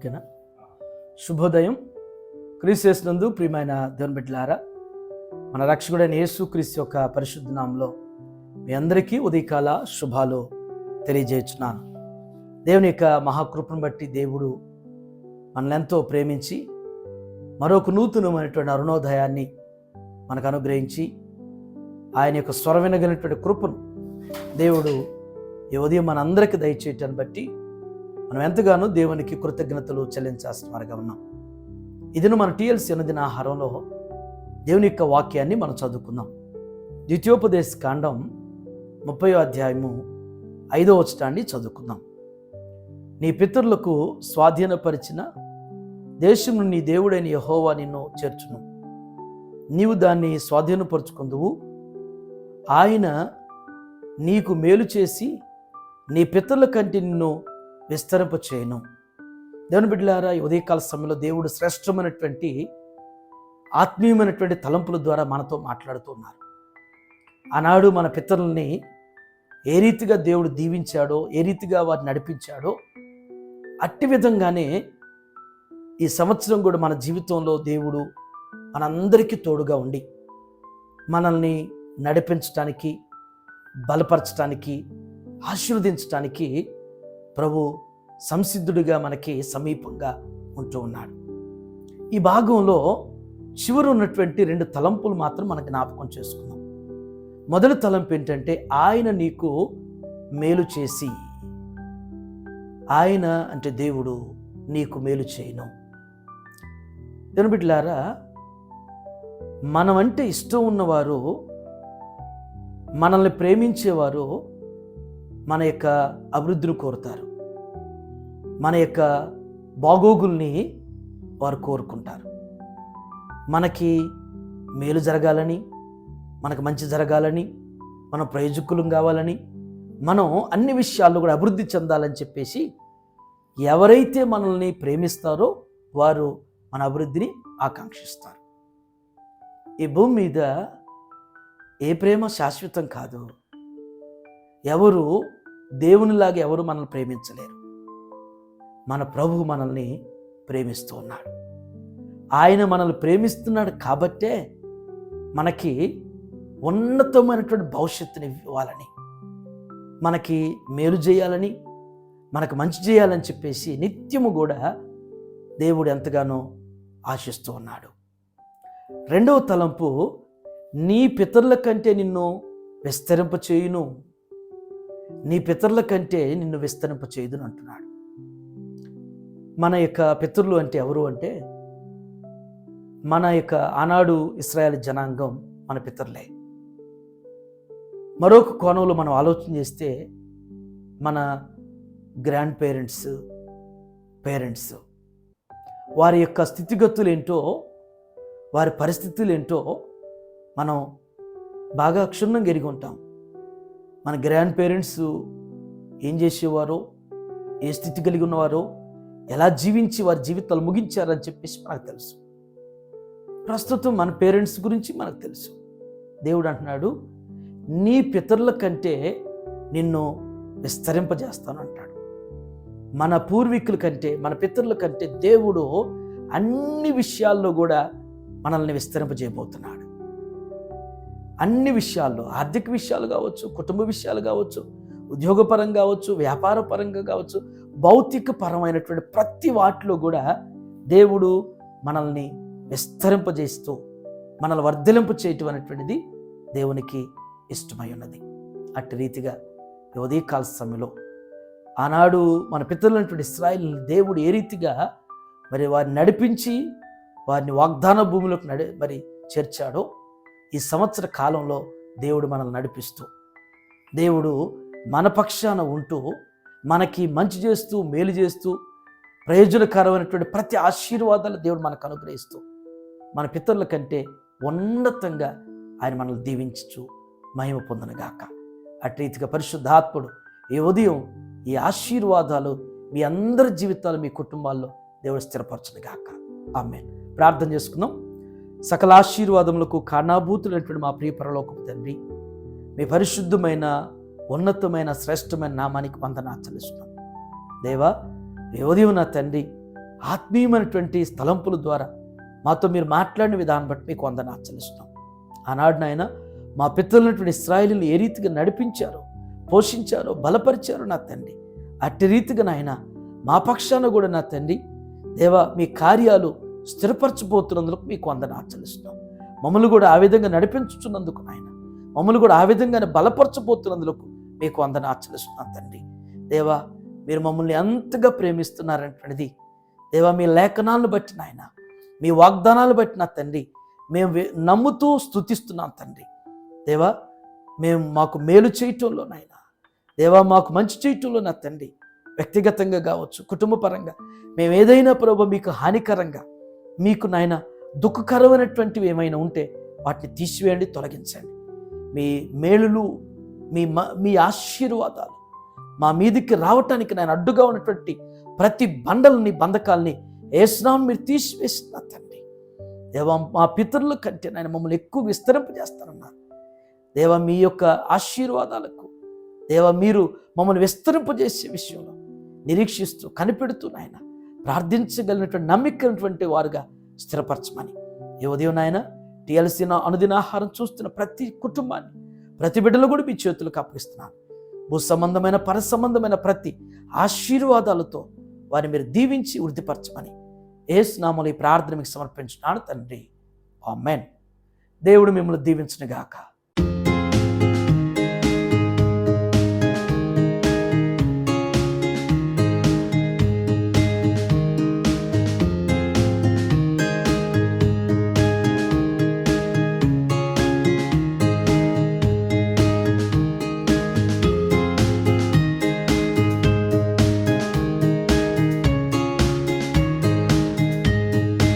ఓకేనా? శుభోదయం. క్రీస్తునందు ప్రియమైన దేవుని బిడ్డలారా, మన రక్షకుడైన యేసుక్రీస్తు యొక్క పరిశుద్ధ నామములో మీ అందరికీ ఉదయకాల శుభాలు తెలియజేస్తున్నాను. దేవుని యొక్క మహాకృపను బట్టి దేవుడు మనల్ని ఎంతో ప్రేమించి మరొక నూతనమైనటువంటి అరుణోదయాన్ని మనకు అనుగ్రహించి ఆయన యొక్క స్వరం వినగలిగినటువంటి కృపను దేవుడు ఈ ఉదయం మనందరికీ దయచేయటాన్ని బట్టి మనం ఎంతగానో దేవునికి కృతజ్ఞతలు చెల్లించాల్సిన వారిగా ఉన్నాం. ఇదిను మన టీఎల్సీ అనుదిన ఆహారంలో దేవుని యొక్క వాక్యాన్ని మనం చదువుకుందాం. ద్వితీయోపదేశ కాండం 30వ అధ్యాయము 5వ వచనాన్ని చదువుకుందాం. నీ పితరులకు స్వాధీనపరిచిన దేశమును నీ దేవుడైన యెహోవా నిన్ను చేర్చును. నీవు దాన్ని స్వాధీనపరుచుకుందువు. ఆయన నీకు మేలు చేసి నీ పితరుల కంటే నిన్ను విస్తరింప చేయను. దేవుని బిడ్డలారా, ఈ ఉదయకాల సమయంలో దేవుడు శ్రేష్టమైనటువంటి ఆత్మీయమైనటువంటి తలంపుల ద్వారా మనతో మాట్లాడుతున్నారు. ఆనాడు మన పితరుల్ని ఏ రీతిగా దేవుడు దీవించాడో, ఏ రీతిగా వారిని నడిపించాడో, అట్టి విధంగానే ఈ సంవత్సరం కూడా మన జీవితంలో దేవుడు మనందరికీ తోడుగా ఉండి మనల్ని నడిపించటానికి, బలపరచటానికి, ఆశీర్వదించటానికి ప్రభు సంసిద్ధుడిగా మనకి సమీపంగా ఉంటూ ఉన్నాడు. ఈ భాగంలో చివరి ఉన్నటువంటి 2 తలంపులు మాత్రం మనకు జ్ఞాపకం చేసుకుందాం. మొదటి తలంపు ఏంటంటే, ఆయన నీకు మేలు చేసి, ఆయన అంటే దేవుడు నీకు మేలు చేయను. దేవుని బిడ్డలారా, మనమంటే ఇష్టం ఉన్నవారు, మనల్ని ప్రేమించేవారు మన యొక్క అభివృద్ధిని కోరుతారు, మన యొక్క బాగోగుల్ని వారు కోరుకుంటారు. మనకి మేలు జరగాలని, మనకు మంచి జరగాలని, మనం ప్రయోజకులం కావాలని, మనం అన్ని విషయాల్లో కూడా అభివృద్ధి చెందాలని చెప్పేసి ఎవరైతే మనల్ని ప్రేమిస్తారో వారు మన అభివృద్ధిని ఆకాంక్షిస్తారు. ఈ భూమి మీద ఏ ప్రేమ శాశ్వతం కాదు. ఎవరు దేవునిలాగా ఎవరు మనల్ని ప్రేమించలేరు. మన ప్రభువు మనల్ని ప్రేమిస్తూ ఉన్నాడు. ఆయన మనల్ని ప్రేమిస్తున్నాడు కాబట్టే మనకి ఉన్నతమైనటువంటి భవిష్యత్తుని ఇవ్వాలని, మనకి మేలు చేయాలని, మనకు మంచి చేయాలని చెప్పేసి నిత్యము కూడా దేవుడు ఎంతగానో ఆశిస్తూ ఉన్నాడు. రెండవ తలంపు, నీ పితరుల కంటే నిన్ను విస్తరింప చేయును. నీ పితరుల కంటే నిన్ను విస్తరింప చేయుదును అంటున్నాడు. మన యొక్క పితరులు అంటే ఎవరు అంటే, మన యొక్క ఆనాడు ఇశ్రాయేలు జనాంగం మన పితరులే. మరొక కోణంలో మనం ఆలోచన చేస్తే మన గ్రాండ్ పేరెంట్స్ వారి యొక్క స్థితిగతులు ఏంటో, వారి పరిస్థితులు ఏంటో మనం బాగా క్షుణ్ణంగా ఎరిగి ఉంటాం. మన గ్రాండ్ పేరెంట్స్ ఏం చేసేవారో, ఏ స్థితి కలిగి ఉన్నవారో, ఎలా జీవించి వారి జీవితాలు ముగించారని చెప్పేసి మనకు తెలుసు. ప్రస్తుతం మన పేరెంట్స్ గురించి మనకు తెలుసు. దేవుడు అంటున్నాడు, నీ పితరుల కంటే నిన్ను విస్తరింపజేస్తాను అంటాడు. మన పూర్వీకుల కంటే, మన పితరుల కంటే దేవుడు అన్ని విషయాల్లో కూడా మనల్ని విస్తరింపజేయబోతున్నాడు. అన్ని విషయాల్లో, ఆర్థిక విషయాలు కావచ్చు, కుటుంబ విషయాలు కావచ్చు, ఉద్యోగపరంగా కావచ్చు, వ్యాపార పరంగా కావచ్చు, భౌతిక పరమైనటువంటి ప్రతి వాటిలో కూడా దేవుడు మనల్ని విస్తరింపజేస్తూ మనల్ని వర్ధలింపు చేయటం అనేటువంటిది దేవునికి ఇష్టమై ఉన్నది. అట్టి రీతిగా ఉదయకాల సమయంలో ఆనాడు మన పితరులైనటువంటి ఇశ్రాయేలుని దేవుడు ఏ రీతిగా మరి వారిని నడిపించి వారిని వాగ్దాన భూమిలోకి చేర్చాడో, ఈ సంవత్సర కాలంలో దేవుడు మనల్ని నడిపిస్తూ, దేవుడు మన పక్షాన ఉంటూ మనకి మంచి చేస్తూ, మేలు చేస్తూ, ప్రయోజనకరమైనటువంటి ప్రతి ఆశీర్వాదాలు దేవుడు మనకు అనుగ్రహిస్తూ మన పితరుల కంటే ఉన్నతంగా ఆయన మనల్ని దీవించు మహిమ పొందనుగాక. అటు రీతిగా పరిశుద్ధాత్ముడు ఈ ఉదయం ఈ ఆశీర్వాదాలు మీ అందరి జీవితాలు, మీ కుటుంబాల్లో దేవుడు స్థిరపరచునుగాక. ఆమేన్. ప్రార్థన చేసుకుందాం. సకల ఆశీర్వాదములకు కారణాభూతులైనటువంటి మా ప్రియ పరలోకపు తండ్రి, మీ పరిశుద్ధమైన, ఉన్నతమైన, శ్రేష్టమైన నామానికి వందనాలు చెల్లిస్తున్నాం. దేవా, ఈ ఉదయం నా తండ్రి ఆత్మీయమైనటువంటి తలంపుల ద్వారా మాతో మీరు మాట్లాడిన విధానం బట్టి మీకు వందనాలు చెల్లిస్తున్నాం. ఆనాడు నాయన మా పితరులైనటువంటి ఇశ్రాయేలీయులు ఏ రీతిగా నడిపించారో, పోషించారో, బలపరిచారో నా తండ్రి, అట్టి రీతిగా నాయన మా పక్షాన కూడా నా తండ్రి దేవా మీ కార్యాలు స్థిరపరచబోతున్నందుకు మీకు వందనాలు చెల్లిస్తున్నాం. మమ్మల్ని కూడా ఆ విధంగా నడిపించుతున్నందుకు నాయన, మమ్మల్ని కూడా ఆ విధంగానే బలపరచబోతున్నందుకు మీకు వందనాలు చెల్లిస్తున్నాం తండ్రి. దేవా మీరు మమ్మల్ని ఎంతగా ప్రేమిస్తున్నారంటున్నది దేవా మీ లేఖనాలను బట్టి నాయన, మీ వాగ్దానాలు బట్టి నా తండ్రి మేము నమ్ముతూ స్తుతిస్తున్నాం తండ్రి. దేవా మేము మాకు మేలు చేయటంలో నాయన, దేవా మాకు మంచి చేయటంలో నా తండ్రి, వ్యక్తిగతంగా కావచ్చు, కుటుంబ పరంగా మేము ఏదైనా ప్రభు మీకు హానికరంగా, మీకు నాయన దుఃఖకరమైనటువంటివి ఏమైనా ఉంటే వాటిని తీసివేయండి, తొలగించండి. మీ మేలులు, మీ ఆశీర్వాదాలు మా మీదికి రావటానికి నేను అడ్డుగా ఉన్నటువంటి ప్రతి బండలని, బంధకాలని యేసునామమున మీరు తీసివేసిన తండ్రి. దేవా మా పితరుల కంటే నాయన మమ్మల్ని ఎక్కువ విస్తరింపజేస్తారన్నారు. దేవా మీ యొక్క ఆశీర్వాదాలకు దేవా మీరు మమ్మల్ని విస్తరింపజేసే విషయంలో నిరీక్షిస్తూ కనిపెడుతూ నాయన ప్రార్థించగలిగినటువంటి నమ్మికైనటువంటి వారుగా స్థిరపరచమని ఈ ఉదయం నాయన టీఎల్సీ అనుదిన ఆహారం చూస్తున్న ప్రతి కుటుంబాన్ని, ప్రతి బిడ్డలు కూడా మీ చేతులకు అప్పగిస్తున్నాను. భూ సంబంధమైన, పర సంబంధమైన ప్రతి ఆశీర్వాదాలతో వారిని మీరు దీవించి వృద్ధిపరచమని యేసు నామములో ఈ ప్రార్థన మీకు సమర్పించున్నాను తండ్రి. ఆమేన్. దేవుడు మిమ్మల్ని దీవించునుగాక.